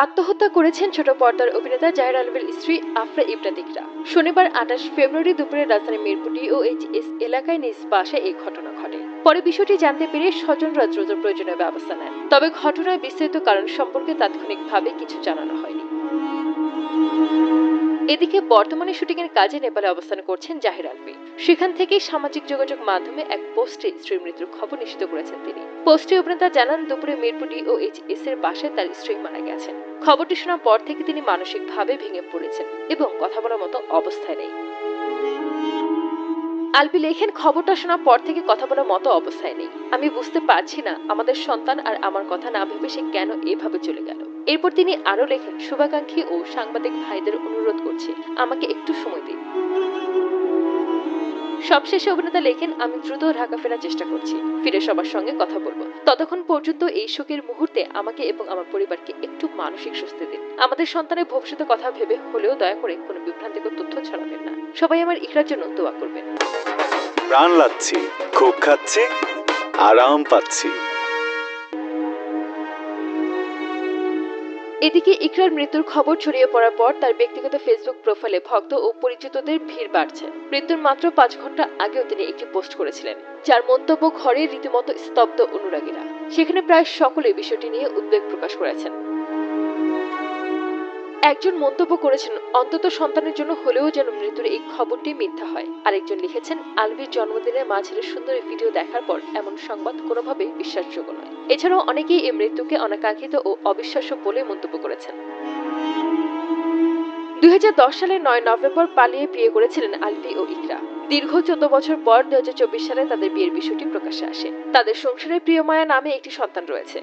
আত্মহত্যা করেছেন ছোট পর্দার অভিনেতা জাহির আলমের স্ত্রী আফরা ইবরাত ইকরা। শনিবার 28 ফেব্রুয়ারি দুপুরে রাজধানীর মিরপুর ডিওএইচএস এলাকায় নিজ বাসায় এই ঘটনা ঘটে। পরে বিষয়টি জানতে পেরে স্বজনরা দ্রুত প্রয়োজনীয় ব্যবস্থা নেন। তবে ঘটনার বিস্তারিত কারণ সম্পর্কে তাৎক্ষণিকভাবে কিছু জানানো হয়নি। এদিকে বর্তমানে শুটিংয়ের কাজে নেপালে অবস্থান করছেন জাহির আলভী। সেখান থেকেই সামাজিক যোগাযোগ মাধ্যমে এক পোস্টে স্ত্রীর মৃত্যুর খবর নিশ্চিত করেছেন তিনি। পোস্টে অভিনেতা জানান, দুপুরে মিরপুর ডিওএইচএস এর বাসায় তার স্ত্রী মারা গেছেন। খবরটি শোনার পর থেকে তিনি মানসিকভাবে ভেঙে পড়েছেন এবং কথা বলার মতো অবস্থায় নেই। আলভী লেখেন, খবরটা শোনার পর থেকে কথা বলার মতো অবস্থায় নেই। আমি বুঝতে পারছি না আমাদের সন্তান আর আমার কথা না ভেবে সে কেন এভাবে চলে গেল। এরপর তিনি আরো লেখেন, শুভাকাঙ্ক্ষী ও সাংবাদিক ভাইদের অনুরোধ করছি আমাকে একটু সময় দিন। সবশেষে অভিনেতা লেখেন, আমি দ্রুত ঢাকা ফেরার চেষ্টা করছি, ফিরে সবার সঙ্গে কথা বলবো। ততক্ষণ পর্যন্ত এই শোকের মুহূর্তে আমাকে এবং আমার পরিবারকে একটু মানসিক স্বস্তি দিন। আমাদের সন্তানের ভবিষ্যতের কথা ভেবে হলেও দয়া করে কোনো বিভ্রান্তিকর তথ্য ছড়াবেন না। সবাই আমার ইকরার জন্য দোয়া করবেন। প্রাণ লাচ্ছি, খুব খাচ্ছি, আরাম পাচ্ছি। এদিকে ইকরার মৃত্যুর খবর ছড়িয়ে পড়ার পর তার ব্যক্তিগত ফেসবুক প্রোফাইলে ভক্ত ও পরিচিতদের ভিড় বাড়ছে। মৃত্যুর মাত্র 5 ঘন্টা আগেও তিনি একটি পোস্ট করেছিলেন, যার মন্তব্য ঘরে রীতিমতো স্তব্ধ অনুরাগীরা। সেখানে প্রায় সকলে বিষয়টি নিয়ে উদ্বেগ প্রকাশ করেছেন। একজন মন্তব্য করেছেন, অন্তত সন্তানের জন্য হলেও যেন মৃত্যুর এই খবরটি মিথ্যা হয়। আরেকজন লিখেছেন, আলভীর জন্মদিনে মা ছেলের সুন্দর ভিডিও দেখার পর এমন সংবাদ কোনোভাবেই বিশ্বাসযোগ্য নয়। এছাড়াও অনেকেই এই মৃত্যুকে অনাকাঙ্ক্ষিত ও অবিশ্বাস্য বলে মন্তব্য করেছেন। 2010 সালের 9 নভেম্বর পালিয়ে বিয়ে করেছিলেন আলভী ও ইকরা। দীর্ঘ 14 বছর পর 2024 সালে তাদের বিয়ের বিষয়টি প্রকাশ্যে আসে। তাদের সংসারে প্রিয়মায়া নামে একটি সন্তান রয়েছে।